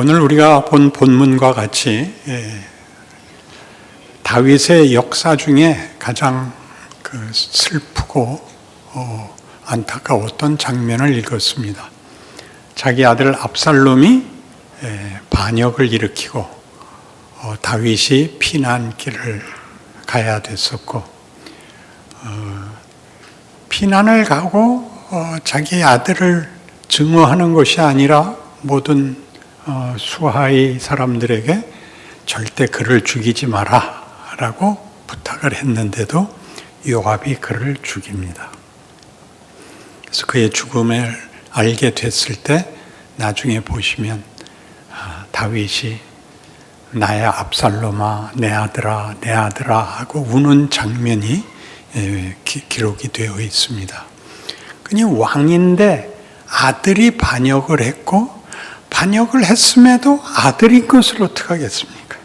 오늘 우리가 본 본문과 같이 다윗의 역사 중에 가장 슬프고 안타까웠던 장면을 읽었습니다. 자기 아들 압살롬이 반역을 일으키고 다윗이 피난길을 가야 됐었고, 피난을 가고 자기 아들을 증오하는 것이 아니라 모든 수하의 사람들에게 절대 그를 죽이지 마라 라고 부탁을 했는데도 요압이 그를 죽입니다. 그래서 그의 죽음을 알게 됐을 때 나중에 보시면 다윗이 나의 압살롬아, 내 아들아, 내 아들아 하고 우는 장면이 기록이 되어 있습니다. 그니 왕인데 아들이 반역을 했고, 반역을 했음에도 아들인 것을 어떡하겠습니까?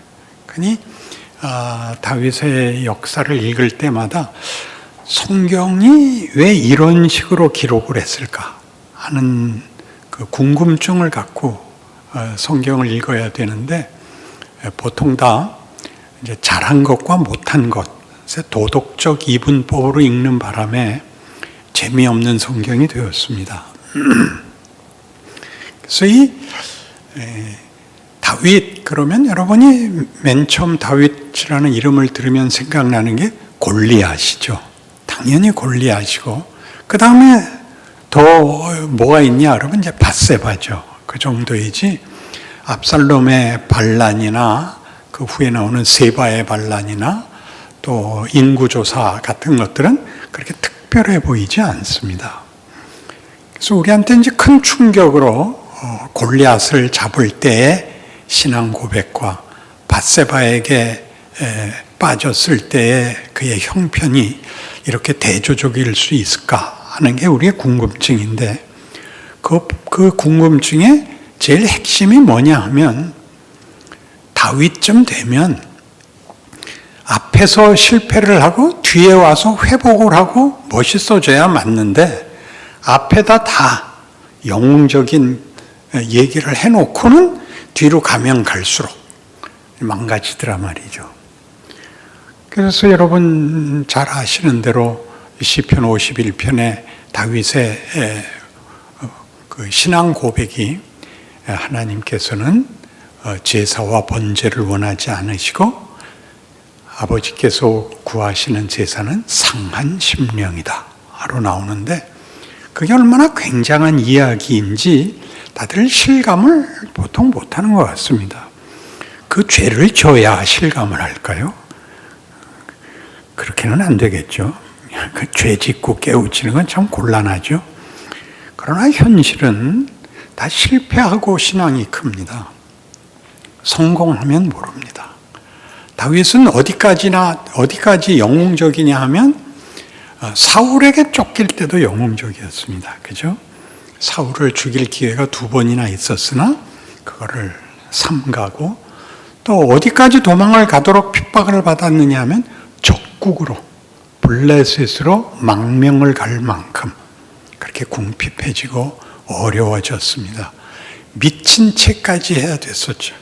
그니 다윗의 역사를 읽을 때마다 성경이 왜 이런 식으로 기록을 했을까 하는 그 궁금증을 갖고 성경을 읽어야 되는데, 보통 다 이제 잘한 것과 못한 것, 도덕적 이분법으로 읽는 바람에 재미없는 성경이 되었습니다. 그래서 이 다윗, 그러면 여러분이 맨 처음 다윗이라는 이름을 들으면 생각나는 게 골리앗이죠. 당연히 골리앗이고, 그 다음에 더 뭐가 있냐 그러면 이제 밧세바죠. 그 정도이지 압살롬의 반란이나 그 후에 나오는 세바의 반란이나 또 인구조사 같은 것들은 그렇게 특별해 보이지 않습니다. 그래서 우리한테 이제 큰 충격으로 골리앗을 잡을 때의 신앙 고백과 밧세바에게 빠졌을 때의 그의 형편이 이렇게 대조적일 수 있을까 하는 게 우리의 궁금증인데, 그 궁금증의 제일 핵심이 뭐냐 하면, 다윗쯤 되면 앞에서 실패를 하고 뒤에 와서 회복을 하고 멋있어져야 맞는데, 앞에다 다 영웅적인 얘기를 해놓고는 뒤로 가면 갈수록 망가지더라 말이죠. 그래서 여러분 잘 아시는 대로 시편 51편에 다윗의 그 신앙 고백이, 하나님께서는 제사와 번제를 원하지 않으시고 아버지께서 구하시는 제사는 상한 심령이다 하러 나오는데, 그게 얼마나 굉장한 이야기인지 다들 실감을 보통 못하는 것 같습니다. 그 죄를 져야 실감을 할까요? 그렇게는 안 되겠죠. 그 죄 짓고 깨우치는 건 참 곤란하죠. 그러나 현실은 다 실패하고 신앙이 큽니다. 성공하면 모릅니다. 다윗은 어디까지 영웅적이냐 하면 사울에게 쫓길 때도 영웅적이었습니다. 그죠? 사울을 죽일 기회가 2번이나 있었으나 그거를 삼가고, 또 어디까지 도망을 가도록 핍박을 받았느냐 하면 적국으로, 블레셋으로 망명을 갈 만큼 그렇게 궁핍해지고 어려워졌습니다. 미친 채까지 해야 됐었죠.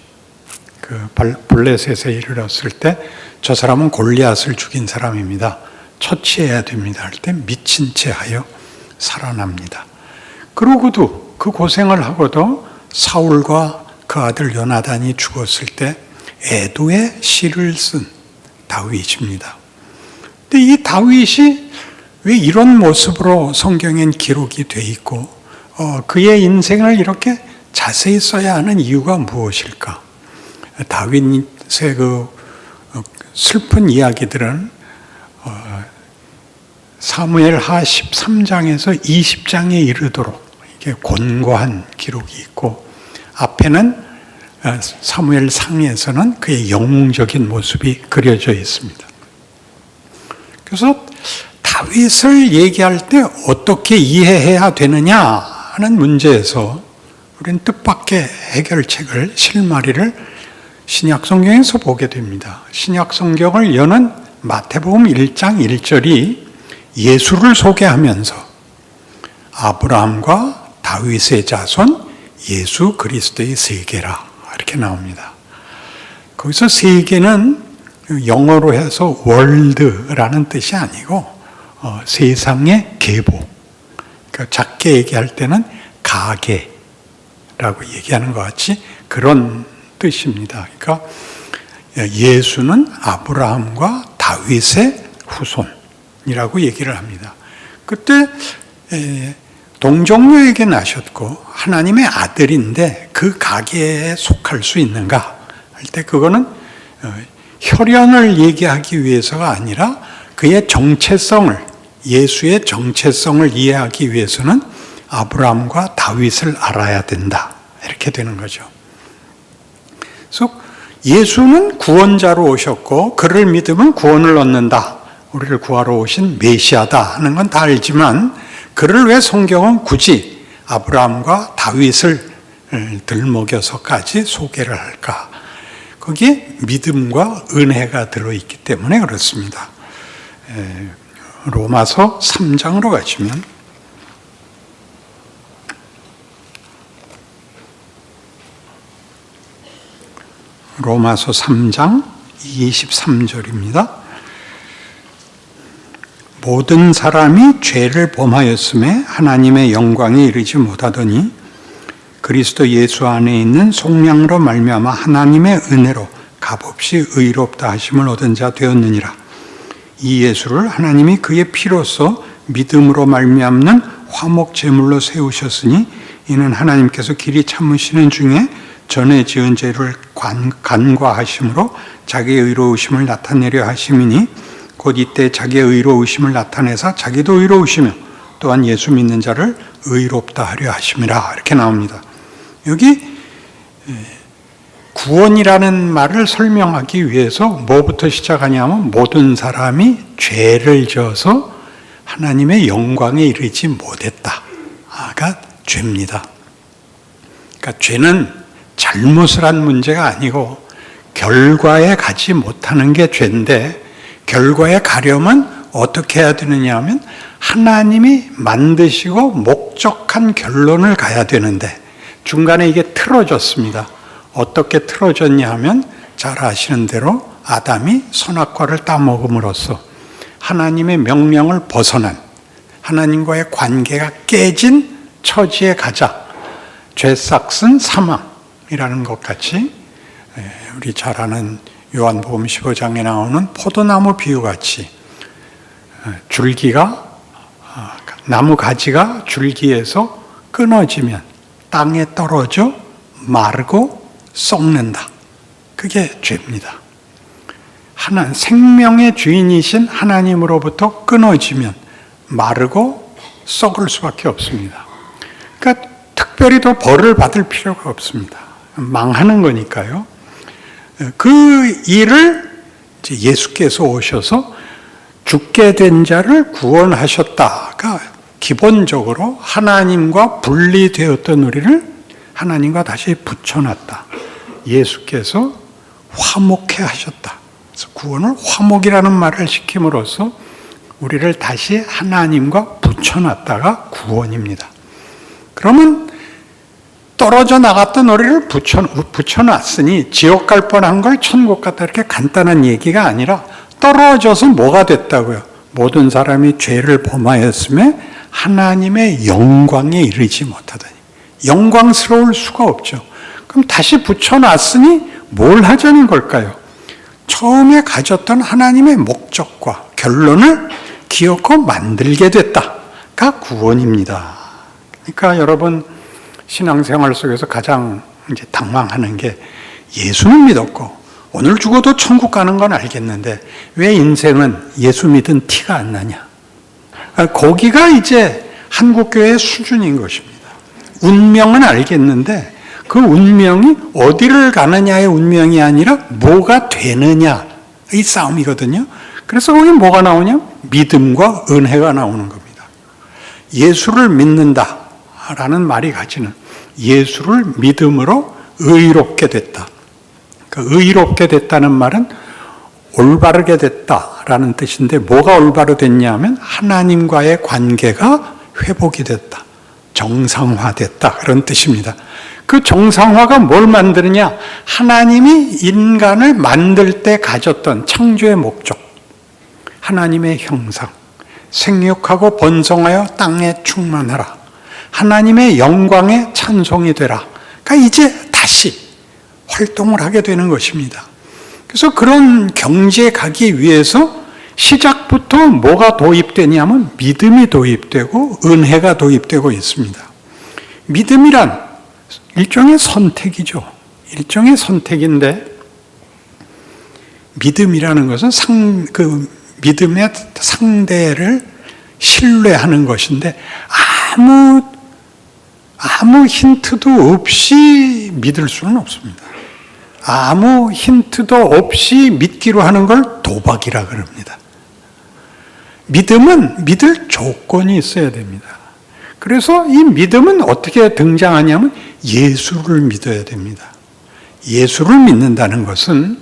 그 블레셋에 이르렀을 때 저 사람은 골리앗을 죽인 사람입니다, 처치해야 됩니다 할 때 미친 채 하여 살아납니다. 그러고도 그 고생을 하고도 사울과 그 아들 요나단이 죽었을 때 애도의 시를 쓴 다윗입니다. 근데 이 다윗이 왜 이런 모습으로 성경엔 기록이 돼 있고 그의 인생을 이렇게 자세히 써야 하는 이유가 무엇일까? 다윗의 그 슬픈 이야기들은 사무엘하 13장에서 20장에 이르도록 이게 곤고한 기록이 있고, 앞에는 사무엘 상에서는 그의 영웅적인 모습이 그려져 있습니다. 그래서 다윗을 얘기할 때 어떻게 이해해야 되느냐 하는 문제에서 우리는 뜻밖의 해결책을, 실마리를 신약 성경에서 보게 됩니다. 신약 성경을 여는 마태복음 1장 1절이 예수를 소개하면서 아브라함과 다윗의 자손 예수 그리스도의 세계라 이렇게 나옵니다. 거기서 세계는 영어로 해서 월드라는 뜻이 아니고 세상의 계보. 그러니까 작게 얘기할 때는 가계라고 얘기하는 것 같이 그런 뜻입니다. 그러니까 예수는 아브라함과 다윗의 후손이라고 얘기를 합니다. 그때 동정녀에게 나셨고 하나님의 아들인데 그 가계에 속할 수 있는가 할 때 그거는 혈연을 얘기하기 위해서가 아니라 그의 정체성을, 예수의 정체성을 이해하기 위해서는 아브라함과 다윗을 알아야 된다. 이렇게 되는 거죠. 그래서 예수는 구원자로 오셨고 그를 믿으면 구원을 얻는다. 우리를 구하러 오신 메시아다 하는 건 다 알지만 그를 왜 성경은 굳이 아브라함과 다윗을 들먹여서까지 소개를 할까? 거기에 믿음과 은혜가 들어있기 때문에 그렇습니다. 로마서 3장으로 가시면 로마서 3장 23절입니다. 모든 사람이 죄를 범하였음에 하나님의 영광에 이르지 못하더니 그리스도 예수 안에 있는 속량으로 말미암아 하나님의 은혜로 값없이 의롭다 하심을 얻은 자 되었느니라. 이 예수를 하나님이 그의 피로써 믿음으로 말미암는 화목 제물로 세우셨으니 이는 하나님께서 길이 참으시는 중에 전에 지은 죄를 간과하심으로 자기의 의로우심을 나타내려 하심이니 곧 이때 자기의 의로우심을 나타내사 자기도 의로우시며 또한 예수 믿는 자를 의롭다 하려 하심이라. 이렇게 나옵니다. 여기 구원이라는 말을 설명하기 위해서 뭐부터 시작하냐면 모든 사람이 죄를 지어서 하나님의 영광에 이르지 못했다가 죄입니다. 그러니까 죄는 잘못을 한 문제가 아니고 결과에 가지 못하는 게 죄인데 결과에 가려면 어떻게 해야 되느냐 하면 하나님이 만드시고 목적한 결론을 가야 되는데 중간에 이게 틀어졌습니다. 어떻게 틀어졌냐 하면 잘 아시는 대로 아담이 선악과를 따먹음으로써 하나님의 명령을 벗어난 하나님과의 관계가 깨진 처지에 가자 죄싹슨 사망이라는 것 같이 우리 잘 아는 요한복음 15장에 나오는 포도나무 비유같이 줄기가 나무 가지가 줄기에서 끊어지면 땅에 떨어져 마르고 썩는다. 그게 죄입니다. 생명의 주인이신 하나님으로부터 끊어지면 마르고 썩을 수밖에 없습니다. 그러니까 특별히 더 벌을 받을 필요가 없습니다. 망하는 거니까요. 그 일을 예수께서 오셔서 죽게 된 자를 구원하셨다가 기본적으로 하나님과 분리되었던 우리를 하나님과 다시 붙여놨다. 예수께서 화목해 하셨다. 그래서 구원을 화목이라는 말을 시킴으로써 우리를 다시 하나님과 붙여놨다가 구원입니다. 그러면 떨어져 나갔던 우리를 붙여놨으니 지옥 갈 뻔한 걸 천국 갔다 이렇게 간단한 얘기가 아니라 떨어져서 뭐가 됐다고요? 모든 사람이 죄를 범하였음에 하나님의 영광에 이르지 못하다니. 영광스러울 수가 없죠. 그럼 다시 붙여놨으니 뭘 하자는 걸까요? 처음에 가졌던 하나님의 목적과 결론을 기어코 만들게 됐다가 구원입니다. 그러니까 여러분 신앙생활 속에서 가장 이제 당황하는 게 예수는 믿었고 오늘 죽어도 천국 가는 건 알겠는데 왜 인생은 예수 믿은 티가 안 나냐? 거기가 이제 한국교회의 수준인 것입니다. 운명은 알겠는데 그 운명이 어디를 가느냐의 운명이 아니라 뭐가 되느냐 이 싸움이거든요. 그래서 거기 뭐가 나오냐? 믿음과 은혜가 나오는 겁니다. 예수를 믿는다라는 말이 가지는 예수를 믿음으로 의롭게 됐다. 그 의롭게 됐다는 말은 올바르게 됐다라는 뜻인데 뭐가 올바로 됐냐 하면 하나님과의 관계가 회복이 됐다. 정상화됐다, 그런 뜻입니다. 그 정상화가 뭘 만드느냐? 하나님이 인간을 만들 때 가졌던 창조의 목적, 하나님의 형상, 생육하고 번성하여 땅에 충만하라, 하나님의 영광에 찬송이 되라. 그러니까 이제 다시 활동을 하게 되는 것입니다. 그래서 그런 경지에 가기 위해서 시작부터 뭐가 도입되냐면 믿음이 도입되고 은혜가 도입되고 있습니다. 믿음이란 일종의 선택이죠. 일종의 선택인데, 믿음이라는 것은 믿음의 상대를 신뢰하는 것인데, 아무 힌트도 없이 믿을 수는 없습니다. 아무 힌트도 없이 믿기로 하는 걸 도박이라 그럽니다. 믿음은 믿을 조건이 있어야 됩니다. 그래서 이 믿음은 어떻게 등장하냐면 예수를 믿어야 됩니다. 예수를 믿는다는 것은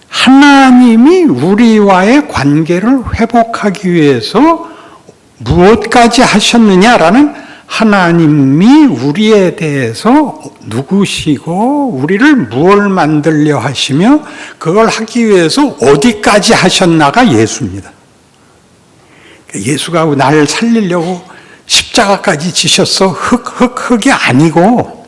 하나님이 우리와의 관계를 회복하기 위해서 무엇까지 하셨느냐라는, 하나님이 우리에 대해서 누구시고 우리를 무엇을 만들려 하시며 그걸 하기 위해서 어디까지 하셨나가 예수입니다. 예수가 나를 살리려고 십자가까지 지셨어, 흑이 아니고,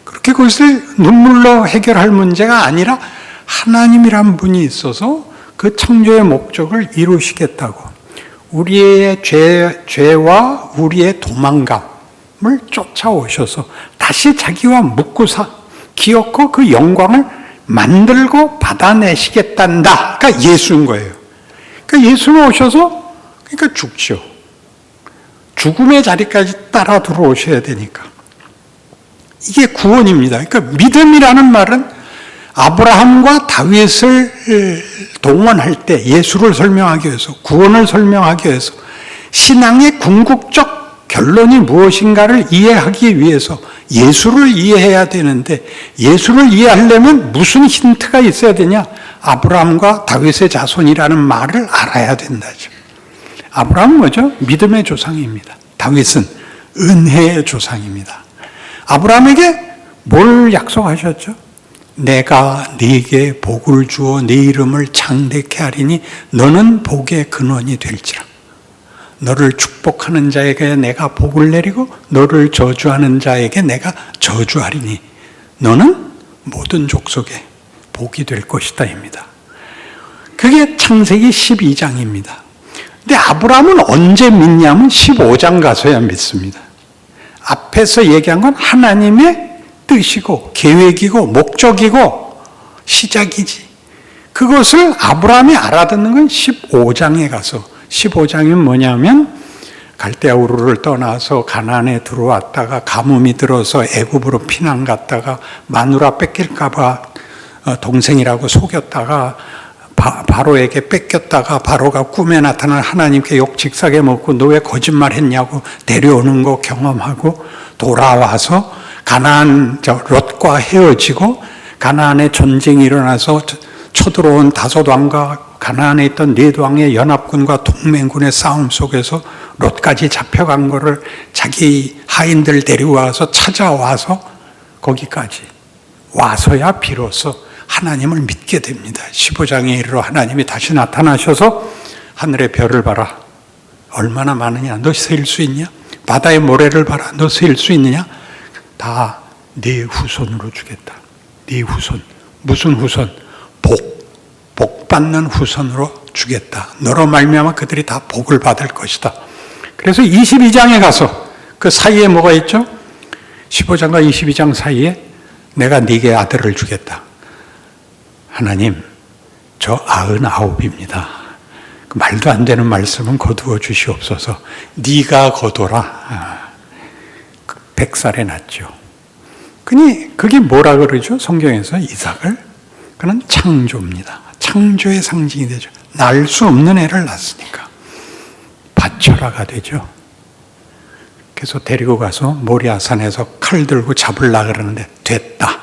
그렇게 그것을 눈물로 해결할 문제가 아니라 하나님이란 분이 있어서 그 창조의 목적을 이루시겠다고, 우리의 죄와 우리의 도망감을 쫓아오셔서 다시 자기와 묶고 기어코 그 영광을 만들고 받아내시겠단다. 그러니까 예수인 거예요. 그러니까 예수는 오셔서 그러니까 죽죠. 죽음의 자리까지 따라 들어오셔야 되니까. 이게 구원입니다. 그러니까 믿음이라는 말은 아브라함과 다윗을 동원할 때 예수를 설명하기 위해서, 구원을 설명하기 위해서, 신앙의 궁극적 결론이 무엇인가를 이해하기 위해서 예수를 이해해야 되는데, 예수를 이해하려면 무슨 힌트가 있어야 되냐? 아브라함과 다윗의 자손이라는 말을 알아야 된다죠. 아브라함은 뭐죠? 믿음의 조상입니다. 다윗은 은혜의 조상입니다. 아브라함에게 뭘 약속하셨죠? 내가 네게 복을 주어 네 이름을 창대케 하리니 너는 복의 근원이 될지라. 너를 축복하는 자에게 내가 복을 내리고 너를 저주하는 자에게 내가 저주하리니 너는 모든 족속에 복이 될 것이다 입니다. 그게 창세기 12장입니다. 근데 아브라함은 언제 믿냐면 15장 가서야 믿습니다. 앞에서 얘기한 건 하나님의 뜻이고 계획이고 목적이고 시작이지. 그것을 아브라함이 알아듣는 건 15장에 가서, 15장이 뭐냐면 갈대아 우르를 떠나서 가나안에 들어왔다가 가뭄이 들어서 애굽으로 피난 갔다가 마누라 뺏길까 봐 동생이라고 속였다가 바로에게 뺏겼다가 바로가 꿈에 나타난 하나님께 욕 직사게 먹고 너 왜 거짓말했냐고 데려오는 거 경험하고 돌아와서 가나안 롯과 헤어지고 가나안에 전쟁이 일어나서 쳐들어온 다섯 왕과 가나안에 있던 네 왕의 연합군과 동맹군의 싸움 속에서 롯까지 잡혀간 거를 자기 하인들 데려와서 찾아와서 거기까지 와서야 비로소 하나님을 믿게 됩니다. 15장에 이르러 하나님이 다시 나타나셔서 하늘의 별을 봐라. 얼마나 많으냐? 너 셀 수 있냐? 바다의 모래를 봐라. 너 셀 수 있느냐? 다 네 후손으로 주겠다. 네 후손. 무슨 후손? 복 받는 후손으로 주겠다. 너로 말미암아 그들이 다 복을 받을 것이다. 그래서 22장에 가서 그 사이에 뭐가 있죠? 15장과 22장 사이에 내가 네게 아들을 주겠다. 하나님, 저 99입니다. 말도 안 되는 말씀은 거두어 주시옵소서. 네가 거둬라. 100살에 낳죠. 그게 뭐라 그러죠? 성경에서 이삭을? 그는 창조입니다. 창조의 상징이 되죠. 낳을 수 없는 애를 낳았으니까. 바쳐라가 되죠. 그래서 데리고 가서 모리아산에서 칼 들고 잡으려고 그러는데 됐다.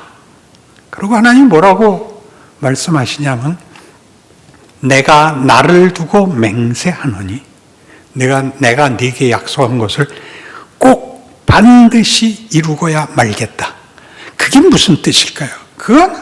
그리고 하나님 뭐라고 말씀하시냐면 내가 나를 두고 맹세하노니 내가 네게 약속한 것을 꼭 반드시 이루고야 말겠다. 그게 무슨 뜻일까요? 그건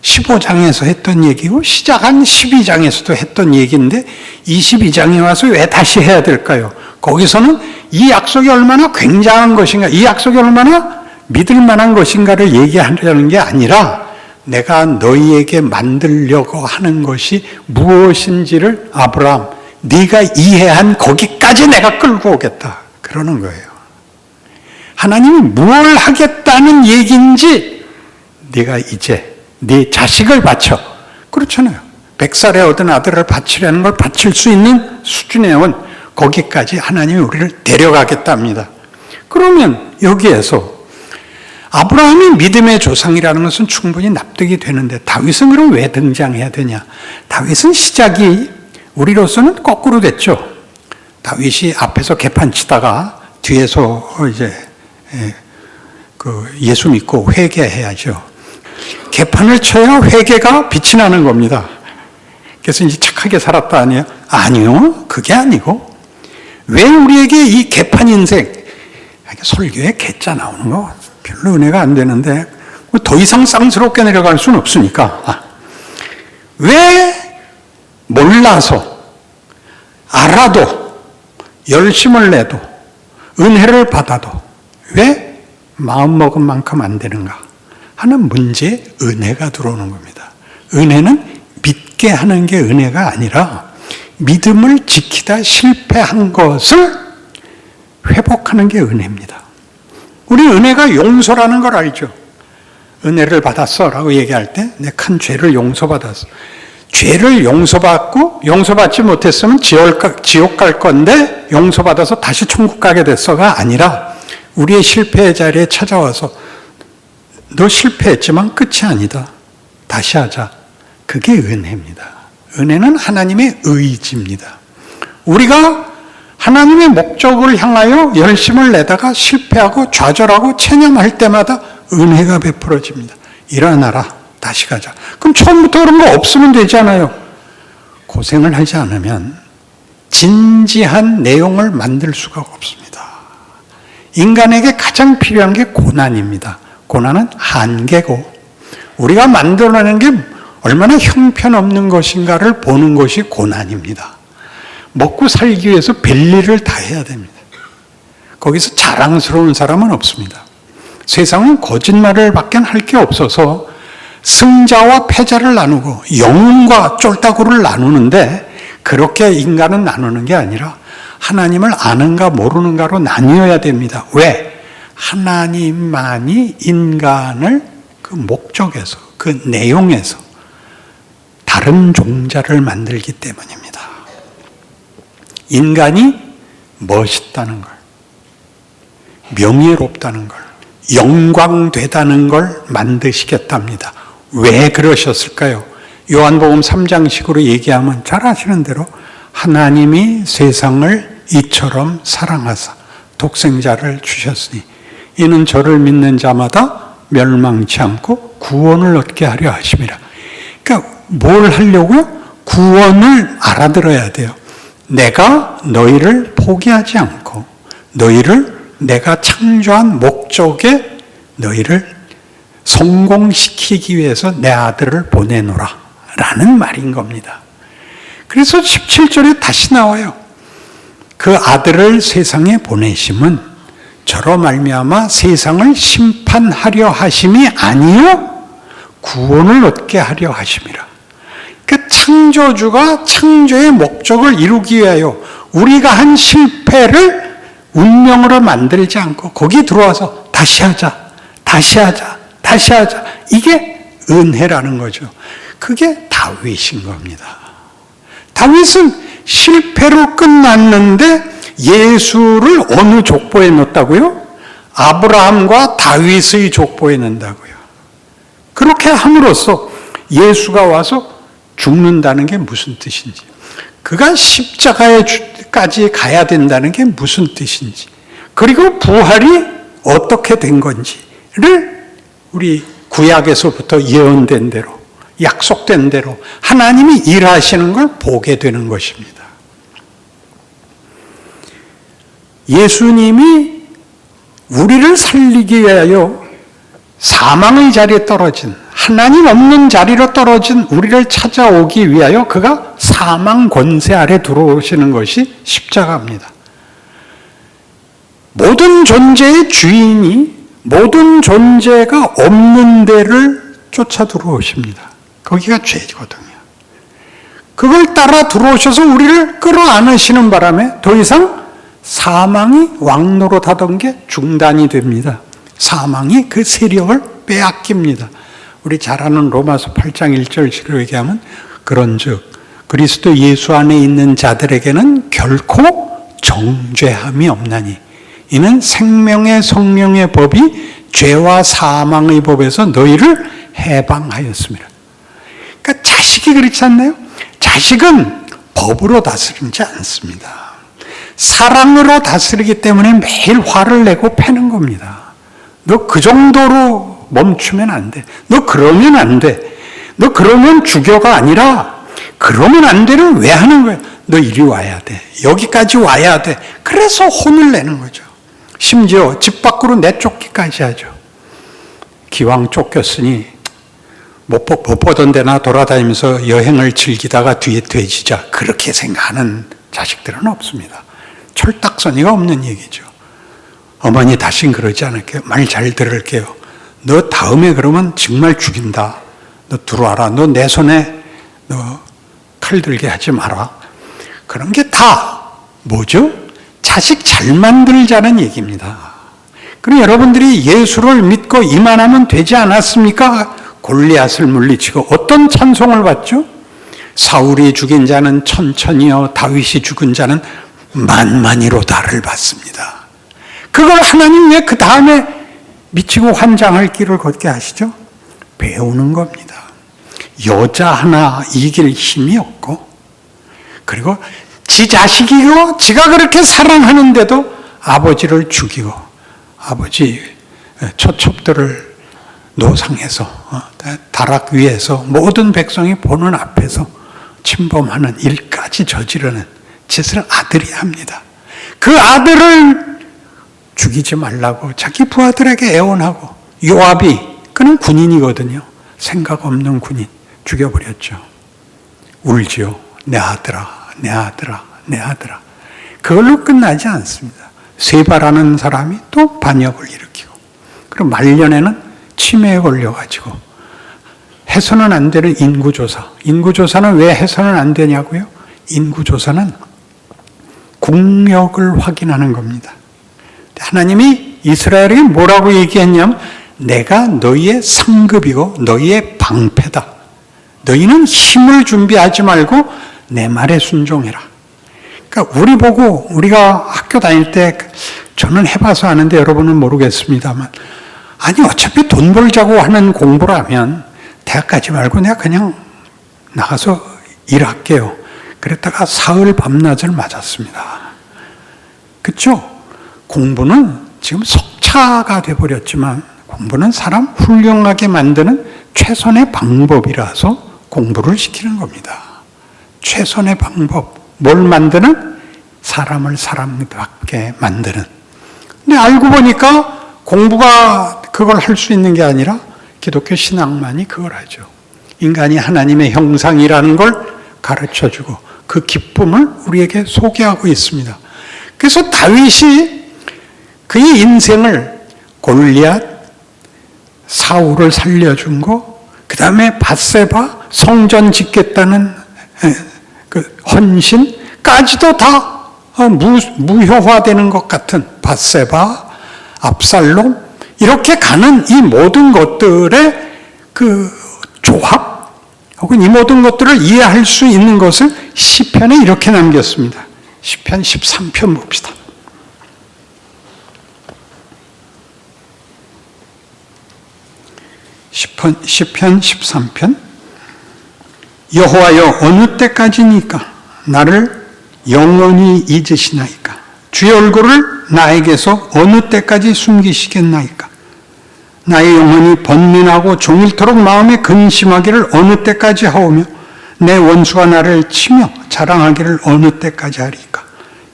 15장에서 했던 얘기고 시작한 12장에서도 했던 얘기인데 22장에 와서 왜 다시 해야 될까요? 거기서는 이 약속이 얼마나 굉장한 것인가, 이 약속이 얼마나 믿을 만한 것인가를 얘기하려는 게 아니라 내가 너희에게 만들려고 하는 것이 무엇인지를 아브라함, 네가 이해한 거기까지 내가 끌고 오겠다. 그러는 거예요. 하나님이 뭘 하겠다는 얘기인지 네가 이제 네 자식을 바쳐. 그렇잖아요. 100살에 얻은 아들을 바치려는 걸 바칠 수 있는 수준에 온 거기까지 하나님이 우리를 데려가겠답니다. 그러면 여기에서 아브라함이 믿음의 조상이라는 것은 충분히 납득이 되는데 다윗은 그럼 왜 등장해야 되냐? 다윗은 시작이 우리로서는 거꾸로 됐죠. 다윗이 앞에서 개판 치다가 뒤에서 이제 예수 믿고 회개해야죠. 개판을 쳐야 회개가 빛이 나는 겁니다. 그래서 이제 착하게 살았다 아니에요? 아니요. 그게 아니고 왜 우리에게 이 개판 인생, 설교에 개자 나오는 거 별로 은혜가 안 되는데 더 이상 쌍스럽게 내려갈 수는 없으니까 왜 몰라서 알아도 열심을 내도 은혜를 받아도 왜 마음먹은 만큼 안 되는가 하는 문제에 은혜가 들어오는 겁니다. 은혜는 믿게 하는 게 은혜가 아니라 믿음을 지키다 실패한 것을 회복하는 게 은혜입니다. 우리 은혜가 용서라는 걸 알죠. 은혜를 받았어 라고 얘기할 때 내 큰 죄를 용서받았어. 죄를 용서받고 용서받지 못했으면 지옥 갈 건데 용서받아서 다시 천국 가게 됐어가 아니라 우리의 실패의 자리에 찾아와서 너 실패했지만 끝이 아니다. 다시 하자. 그게 은혜입니다. 은혜는 하나님의 의지입니다. 우리가 하나님의 목적을 향하여 열심을 내다가 실패하고 좌절하고 체념할 때마다 은혜가 베풀어집니다. 일어나라. 다시 가자. 그럼 처음부터 그런 거 없으면 되잖아요. 고생을 하지 않으면 진지한 내용을 만들 수가 없습니다. 인간에게 가장 필요한 게 고난입니다. 고난은 한계고 우리가 만들어내는 게 얼마나 형편없는 것인가를 보는 것이 고난입니다. 먹고 살기 위해서 별일을 다 해야 됩니다. 거기서 자랑스러운 사람은 없습니다. 세상은 거짓말을 밖에 할 게 없어서 승자와 패자를 나누고 영웅과 쫄따구를 나누는데 그렇게 인간은 나누는 게 아니라 하나님을 아는가 모르는가로 나뉘어야 됩니다. 왜? 하나님만이 인간을 그 목적에서 그 내용에서 다른 종자를 만들기 때문입니다. 인간이 멋있다는 걸, 명예롭다는 걸, 영광되다는 걸 만드시겠답니다. 왜 그러셨을까요? 요한복음 3장식으로 얘기하면 잘 아시는 대로 하나님이 세상을 이처럼 사랑하사 독생자를 주셨으니 이는 저를 믿는 자마다 멸망치 않고 구원을 얻게 하려 하심이라. 그러니까 뭘 하려고요? 구원을 알아들어야 돼요. 내가 너희를 포기하지 않고 너희를 내가 창조한 목적에 너희를 성공시키기 위해서 내 아들을 보내노라 라는 말인 겁니다. 그래서 17절에 다시 나와요. 그 아들을 세상에 보내심은 저로 말미암아 세상을 심판하려 하심이 아니요 구원을 얻게 하려 하심이라. 그 창조주가 창조의 목적을 이루기 위하여 우리가 한 실패를 운명으로 만들지 않고 거기 들어와서 다시 하자, 다시 하자, 다시 하자. 이게 은혜라는 거죠. 그게 다윗인 겁니다. 다윗은 실패로 끝났는데 예수를 어느 족보에 넣었다고요? 아브라함과 다윗의 족보에 넣는다고요. 그렇게 함으로써 예수가 와서 죽는다는 게 무슨 뜻인지, 그가 십자가에까지 가야 된다는 게 무슨 뜻인지, 그리고 부활이 어떻게 된 건지를 우리 구약에서부터 예언된 대로, 약속된 대로 하나님이 일하시는 걸 보게 되는 것입니다. 예수님이 우리를 살리기 위하여 사망의 자리에 떨어진, 하나님 없는 자리로 떨어진 우리를 찾아오기 위하여 그가 사망 권세 아래 들어오시는 것이 십자가입니다. 모든 존재의 주인이 모든 존재가 없는 데를 쫓아 들어오십니다. 거기가 죄거든요. 그걸 따라 들어오셔서 우리를 끌어안으시는 바람에 더 이상 사망이 왕노릇하던 게 중단이 됩니다. 사망이 그 세력을 빼앗깁니다. 우리 잘 아는 로마서 8장 1절로 얘기하면 그런즉 그리스도 예수 안에 있는 자들에게는 결코 정죄함이 없나니 이는 생명의 성령의 법이 죄와 사망의 법에서 너희를 해방하였습니다. 그러니까 자식이 그렇지 않나요? 자식은 법으로 다스리지 않습니다. 사랑으로 다스리기 때문에 매일 화를 내고 패는 겁니다. 너 그 정도로 멈추면 안 돼. 너 그러면 안 돼. 너 그러면 죽여가 아니라 그러면 안 돼를 왜 하는 거야? 너 이리 와야 돼. 여기까지 와야 돼. 그래서 혼을 내는 거죠. 심지어 집 밖으로 내쫓기까지 하죠. 기왕 쫓겼으니 못 보던 데나 돌아다니면서 여행을 즐기다가 뒤에 돼지자 그렇게 생각하는 자식들은 없습니다. 철딱서니가 없는 얘기죠. 어머니 다신 그러지 않을게요. 말 잘 들을게요. 너 다음에 그러면 정말 죽인다. 너 들어와라. 너 내 손에 너 칼 들게 하지 마라. 그런 게 다 뭐죠? 자식 잘 만들자는 얘기입니다. 그럼 여러분들이 예수를 믿고 이만하면 되지 않았습니까? 골리앗을 물리치고 어떤 찬송을 받죠? 사울이 죽인 자는 천천히요 다윗이 죽은 자는 만만히로다를 받습니다. 그걸 하나님 왜 그 다음에 미치고 환장할 길을 걷게 하시죠? 배우는 겁니다. 여자 하나 이길 힘이 없고 그리고 지 자식이고 지가 그렇게 사랑하는데도 아버지를 죽이고 아버지 초첩들을 노상에서 다락 위에서 모든 백성이 보는 앞에서 침범하는 일까지 저지르는 짓을 아들이 합니다. 그 아들을 죽이지 말라고 자기 부하들에게 애원하고 요압이 그는 군인이거든요. 생각 없는 군인 죽여버렸죠. 울지요. 내 아들아 내 아들아 내 아들아. 그걸로 끝나지 않습니다. 세바라는 사람이 또 반역을 일으키고 그리고 말년에는 치매에 걸려가지고 해서는 안 되는 인구조사. 인구조사는 왜 해서는 안 되냐고요? 인구조사는 국력을 확인하는 겁니다. 하나님이 이스라엘에게 뭐라고 얘기했냐면 내가 너희의 상급이고 너희의 방패다. 너희는 힘을 준비하지 말고 내 말에 순종해라. 그러니까 우리 보고 우리가 학교 다닐 때 저는 해봐서 아는데 여러분은 모르겠습니다만 아니 어차피 돈 벌자고 하는 공부라면 대학 가지 말고 내가 그냥 나가서 일할게요. 그랬다가 사흘 밤낮을 맞았습니다. 그렇죠? 공부는 지금 석차가 돼버렸지만 공부는 사람 훌륭하게 만드는 최선의 방법이라서 공부를 시키는 겁니다. 최선의 방법. 뭘 만드는? 사람을 사람답게 만드는. 근데 알고 보니까 공부가 그걸 할 수 있는 게 아니라 기독교 신앙만이 그걸 하죠. 인간이 하나님의 형상이라는 걸 가르쳐주고 그 기쁨을 우리에게 소개하고 있습니다. 그래서 다윗이 그의 인생을 골리앗, 사울을 살려준 거, 그 다음에 밧세바, 성전 짓겠다는 그 헌신까지도 다 무효화되는 것 같은 밧세바, 압살롬, 이렇게 가는 이 모든 것들의 그 조합, 혹은 이 모든 것들을 이해할 수 있는 것을 시편에 이렇게 남겼습니다. 시편 13편 봅시다. 시편 13편. 여호와여 어느 때까지니까 나를 영원히 잊으시나이까. 주의 얼굴을 나에게서 어느 때까지 숨기시겠나이까. 나의 영혼이 번민하고 종일토록 마음에 근심하기를 어느 때까지 하오며 내 원수가 나를 치며 자랑하기를 어느 때까지 하리까.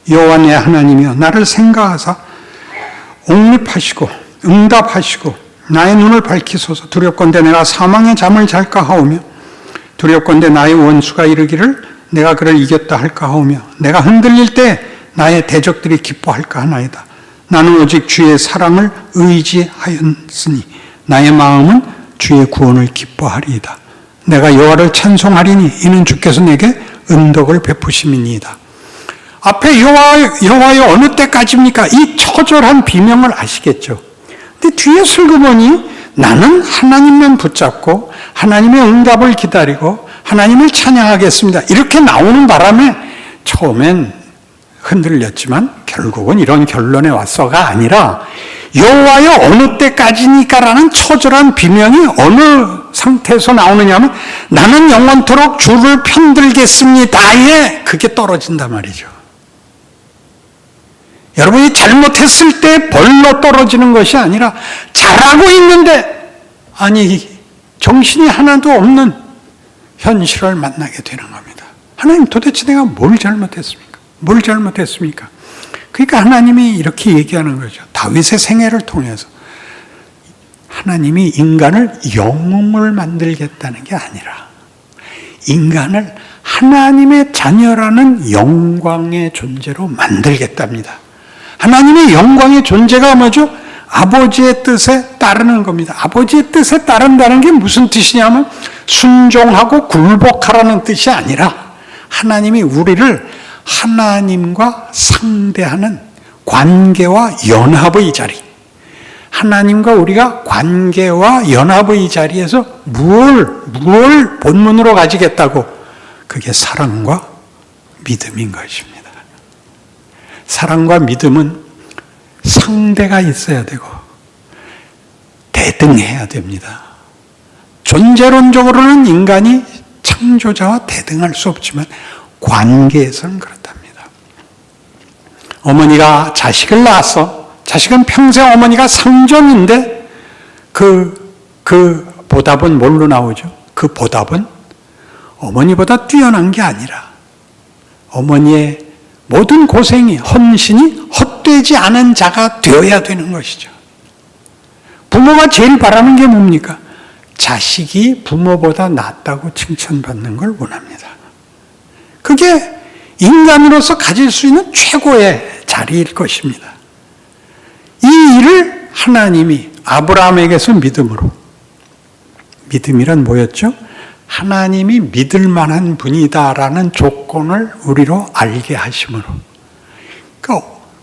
여호와 내 하나님이여 나를 생각하사 옥립하시고 응답하시고 나의 눈을 밝히소서. 두렵건대 내가 사망의 잠을 잘까 하오며 두렵건대 나의 원수가 이르기를 내가 그를 이겼다 할까 하오며 내가 흔들릴 때 나의 대적들이 기뻐할까 하나이다. 나는 오직 주의 사랑을 의지하였으니 나의 마음은 주의 구원을 기뻐하리이다. 내가 여호와를 찬송하리니 이는 주께서 내게 은덕을 베푸심이니이다. 앞에 여호와의 어느 때까지입니까? 이 처절한 비명을 아시겠죠? 근데 뒤에 슬그머니 나는 하나님만 붙잡고 하나님의 응답을 기다리고 하나님을 찬양하겠습니다. 이렇게 나오는 바람에 처음엔 흔들렸지만 결국은 이런 결론에 왔어가 아니라 여호와여 어느 때까지니까라는 처절한 비명이 어느 상태에서 나오느냐 하면 나는 영원토록 주를 편들겠습니다에 그게 떨어진단 말이죠. 여러분이 잘못했을 때 벌로 떨어지는 것이 아니라 잘하고 있는데 아니 정신이 하나도 없는 현실을 만나게 되는 겁니다. 하나님 도대체 내가 뭘 잘못했습니까? 뭘 잘못했습니까? 그러니까 하나님이 이렇게 얘기하는 거죠. 다윗의 생애를 통해서 하나님이 인간을 영웅을 만들겠다는 게 아니라 인간을 하나님의 자녀라는 영광의 존재로 만들겠답니다. 하나님의 영광의 존재가 뭐죠? 아버지의 뜻에 따르는 겁니다. 아버지의 뜻에 따른다는 게 무슨 뜻이냐면 순종하고 굴복하라는 뜻이 아니라 하나님이 우리를 하나님과 상대하는 관계와 연합의 자리, 하나님과 우리가 관계와 연합의 자리에서 뭘 본문으로 가지겠다고? 그게 사랑과 믿음인 것입니다. 사랑과 믿음은 상대가 있어야 되고 대등해야 됩니다. 존재론적으로는 인간이 창조자와 대등할 수 없지만 관계에서는 그렇답니다. 어머니가 자식을 낳았어. 자식은 평생 어머니가 상전인데 그 보답은 뭘로 나오죠? 그 보답은 어머니보다 뛰어난 게 아니라 어머니의 모든 고생이 헌신이 헛되지 않은 자가 되어야 되는 것이죠. 부모가 제일 바라는 게 뭡니까? 자식이 부모보다 낫다고 칭찬받는 걸 원합니다. 그게 인간으로서 가질 수 있는 최고의 자리일 것입니다. 이 일을 하나님이 아브라함에게서 믿음으로, 믿음이란 뭐였죠? 하나님이 믿을 만한 분이다라는 조건을 우리로 알게 하심으로.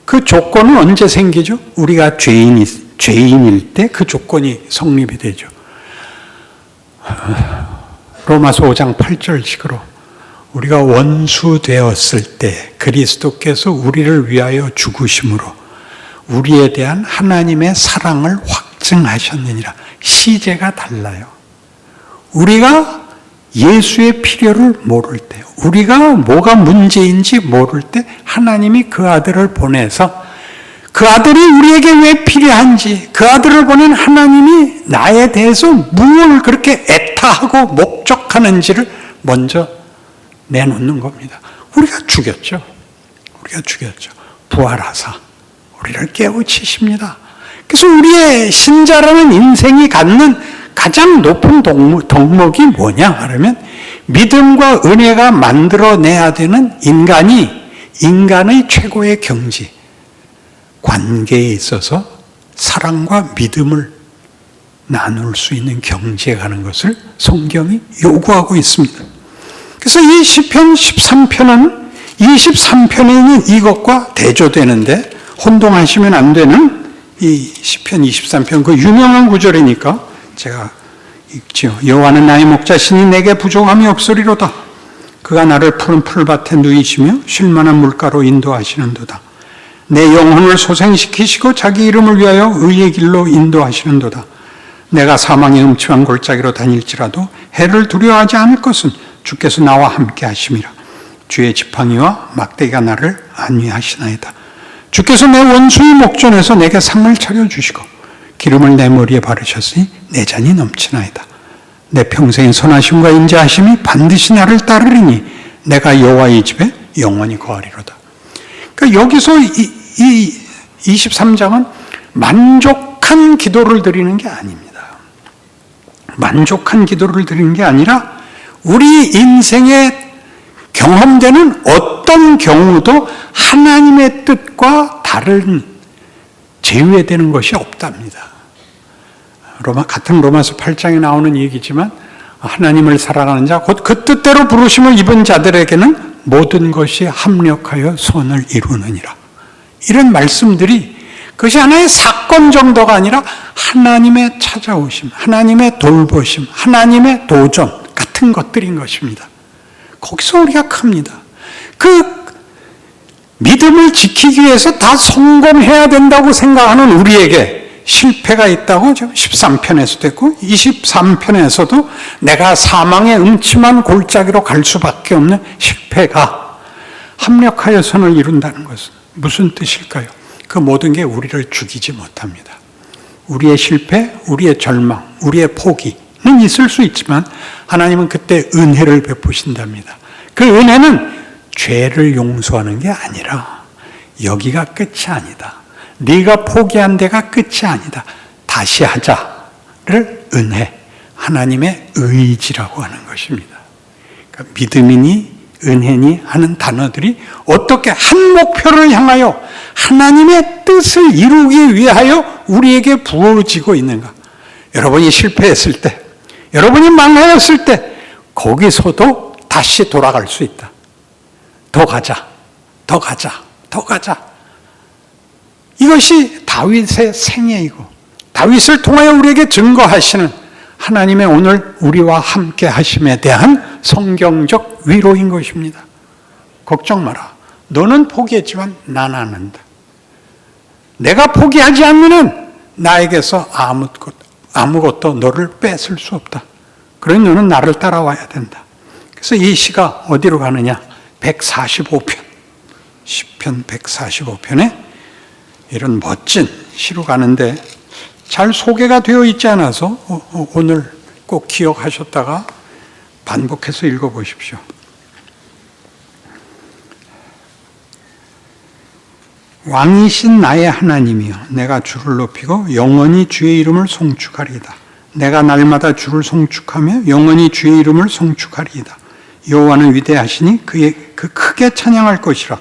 그 조건은 언제 생기죠? 우리가 죄인일 때 그 조건이 성립이 되죠. 로마서 5장 8절식으로 우리가 원수 되었을 때 그리스도께서 우리를 위하여 죽으심으로 우리에 대한 하나님의 사랑을 확증하셨느니라. 시제가 달라요. 우리가 예수의 필요를 모를 때, 우리가 뭐가 문제인지 모를 때 하나님이 그 아들을 보내서 그 아들이 우리에게 왜 필요한지, 그 아들을 보낸 하나님이 나에 대해서 무엇을 그렇게 애타하고 목적하는지를 먼저 내놓는 겁니다. 우리가 죽였죠. 부활하사 우리를 깨우치십니다. 그래서 우리의 신자라는 인생이 갖는 가장 높은 덕목이 뭐냐 하면 믿음과 은혜가 만들어내야 되는 인간의 최고의 경지, 관계에 있어서 사랑과 믿음을 나눌 수 있는 경지에 가는 것을 성경이 요구하고 있습니다. 그래서 이 시편 13편은 23편에 있는 이것과 대조되는데 혼동하시면 안 되는 이 시편 23편 그 유명한 구절이니까 제가 읽지요. 여호와는 나의 목자시니 내게 부족함이 없으리로다. 그가 나를 푸른 풀밭에 누이시며 쉴만한 물가로 인도하시는도다. 내 영혼을 소생시키시고 자기 이름을 위하여 의의 길로 인도하시는도다. 내가 사망의 음침한 골짜기로 다닐지라도 해를 두려워하지 않을 것은 주께서 나와 함께 하심이라. 주의 지팡이와 막대기가 나를 안위하시나이다. 주께서 내 원수의 목전에서 내게 상을 차려주시고 기름을 내 머리에 바르셨으니 내 잔이 넘치나이다. 내 평생의 선하심과 인자하심이 반드시 나를 따르리니 내가 여호와의 집에 영원히 거하리로다. 그러니까 여기서 이 23장은 만족한 만족한 기도를 드리는 게 아닙니다. 만족한 기도를 드리는 게 아니라 우리 인생에 경험되는 어떤 경우도 하나님의 뜻과 다른 제외되는 것이 없답니다. 같은 로마서 8장에 나오는 얘기지만 하나님을 사랑하는 자, 곧 그 뜻대로 부르심을 입은 자들에게는 모든 것이 합력하여 선을 이루느니라. 이런 말씀들이 그것이 하나의 사건 정도가 아니라 하나님의 찾아오심, 하나님의 돌보심, 하나님의 도전 같은 것들인 것입니다. 거기서 우리가 큽니다. 그 믿음을 지키기 위해서 다 성공해야 된다고 생각하는 우리에게 실패가 있다고 지금 13편에서도 했고 23편에서도 내가 사망의 음침한 골짜기로 갈 수밖에 없는 실패가 합력하여 선을 이룬다는 것은 무슨 뜻일까요? 그 모든 게 우리를 죽이지 못합니다. 우리의 실패, 우리의 절망, 우리의 포기는 있을 수 있지만 하나님은 그때 은혜를 베푸신답니다. 그 은혜는 죄를 용서하는 게 아니라 여기가 끝이 아니다. 네가 포기한 데가 끝이 아니다. 다시 하자를 은혜, 하나님의 의지라고 하는 것입니다. 그러니까 믿음이니 은혜니 하는 단어들이 어떻게 한 목표를 향하여 하나님의 뜻을 이루기 위하여 우리에게 부어지고 있는가. 여러분이 실패했을 때, 여러분이 망하였을 때 거기서도 다시 돌아갈 수 있다. 더 가자, 더 가자, 더 가자. 이것이 다윗의 생애이고 다윗을 통하여 우리에게 증거하시는 하나님의 오늘 우리와 함께 하심에 대한 성경적 위로인 것입니다. 걱정 마라. 너는 포기했지만 난 안 한다. 내가 포기하지 않으면 나에게서 아무것도 너를 뺏을 수 없다. 그러니 너는 나를 따라와야 된다. 그래서 이 시가 어디로 가느냐? 145편, 시편 145편에 이런 멋진 시로 가는데 잘 소개가 되어 있지 않아서 오늘 꼭 기억하셨다가 반복해서 읽어보십시오. 왕이신 나의 하나님이여, 내가 주를 높이고 영원히 주의 이름을 송축하리이다. 내가 날마다 주를 송축하며 영원히 주의 이름을 송축하리이다. 여호와는 위대하시니 그 크게 찬양할 것이라.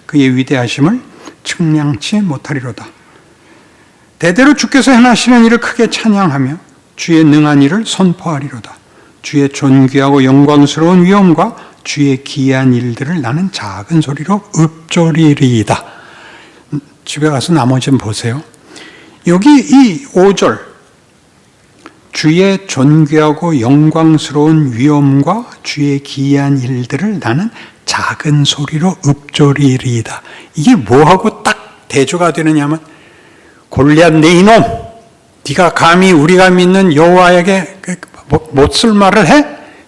그의 위대하심을 측량치 못하리로다. 대대로 주께서 행하시는 일을 크게 찬양하며 주의 능한 일을 선포하리로다. 주의 존귀하고 영광스러운 위엄과 주의 기이한 일들을 나는 작은 소리로 읊조리리이다. 집에 가서 나머지는 보세요. 여기 이 5절 주의 존귀하고 영광스러운 위엄과 주의 기이한 일들을 나는 작은 소리로 읊조리리이다. 이게 뭐하고 딱 대조가 되느냐면 골리앗 네 이놈, 네가 감히 우리가 믿는 여호와에게 못쓸 말을 해?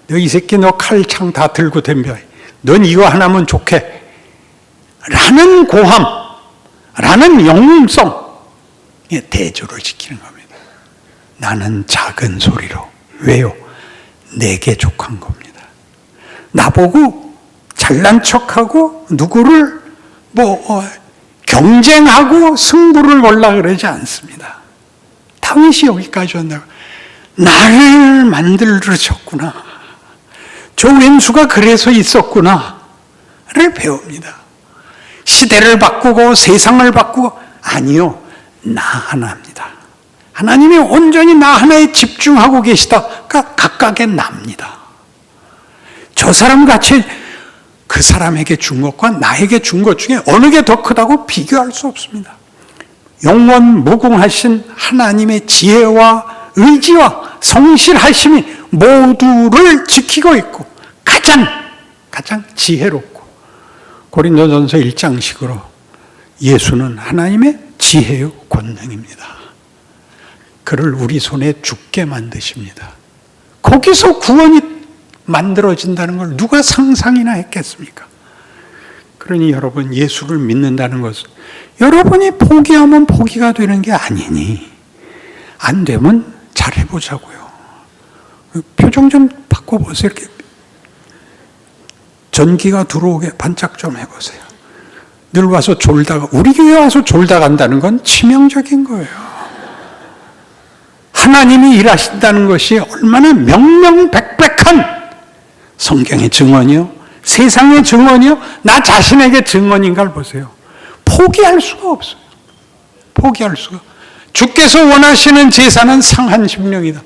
너 이 새끼 너 칼 창 다 들고 덤벼. 넌 이거 하나면 좋게. 라는 고함, 라는 영웅성에 대조를 시키는 겁니다. 나는 작은 소리로. 왜요? 내게 족한 겁니다. 나보고 잘난 척하고 누구를 경쟁하고 승부를 걸라 그러지 않습니다. 다윗이 여기까지 온다고. 나를 만들으셨구나. 저 왼수가 그래서 있었구나를 배웁니다. 시대를 바꾸고 세상을 바꾸고 아니요. 나 하나입니다. 하나님이 온전히 나 하나에 집중하고 계시다가 각각의 나입니다. 저 사람같이 그 사람에게 준 것과 나에게 준 것 중에 어느 게 더 크다고 비교할 수 없습니다. 영원 무궁하신 하나님의 지혜와 의지와 성실하심이 모두를 지키고 있고 가장 지혜롭고 고린도전서 1장식으로 예수는 하나님의 지혜요 권능입니다. 그를 우리 손에 죽게 만드십니다. 거기서 구원이 만들어진다는 걸 누가 상상이나 했겠습니까? 그러니 여러분, 예수를 믿는다는 것은 여러분이 포기하면 포기가 되는 게 아니니 안 되면 잘 해보자고요. 표정 좀 바꿔보세요. 이렇게 전기가 들어오게 반짝 좀 해보세요. 늘 와서 졸다가, 우리 교회 와서 졸다 간다는 건 치명적인 거예요. 하나님이 일하신다는 것이 얼마나 명명백백한 성경의 증언이요, 세상의 증언이요, 나 자신에게 증언인가를 보세요. 포기할 수가 없어요. 포기할 수가. 주께서 원하시는 제사는 상한 심령이다.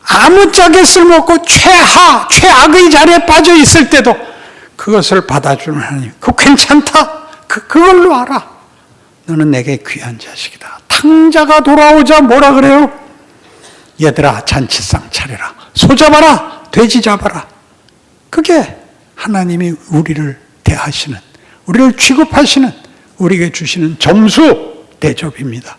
아무짝에 쓸모없고 최악의 자리에 빠져 있을 때도 그것을 받아주는 하나님. 그거 괜찮다. 그걸로 알아. 너는 내게 귀한 자식이다. 탕자가 돌아오자 뭐라 그래요? 얘들아, 잔치상 차려라. 소 잡아라. 돼지 잡아라. 그게 하나님이 우리를 대하시는, 우리를 취급하시는, 우리에게 주시는 점수 대접입니다.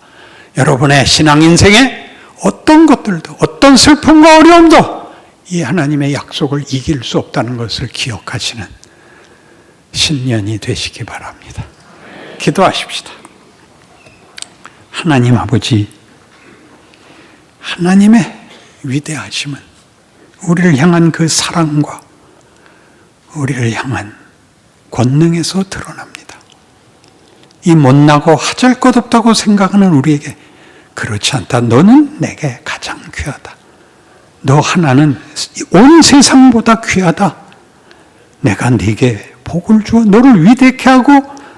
여러분의 신앙 인생에 어떤 것들도, 어떤 슬픔과 어려움도 이 하나님의 약속을 이길 수 없다는 것을 기억하시는 신년이 되시기 바랍니다. 기도하십시다. 하나님 아버지, 하나님의 위대하심은 우리를 향한 그 사랑과 우리를 향한 권능에서 드러납니다. 이 못나고 하잘것없다고 생각하는 우리에게 그렇지 않다. 너는 내게 가장 귀하다. 너 하나는 온 세상보다 귀하다. 내가 네게 복을 주어 너를 위대케 하고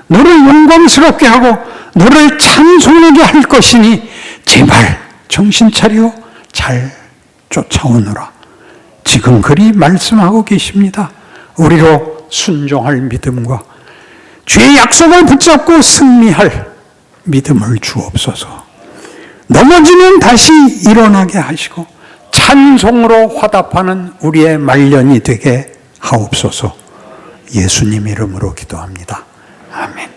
너를 영광스럽게 하고 너를 찬송하게 할 것이니 제발 정신 차려 잘 쫓아오너라. 지금 그리 말씀하고 계십니다. 우리로 순종할 믿음과 주의 약속을 붙잡고 승리할 믿음을 주옵소서. 넘어지면 다시 일어나게 하시고 찬송으로 화답하는 우리의 말년이 되게 하옵소서. 예수님 이름으로 기도합니다. 아멘.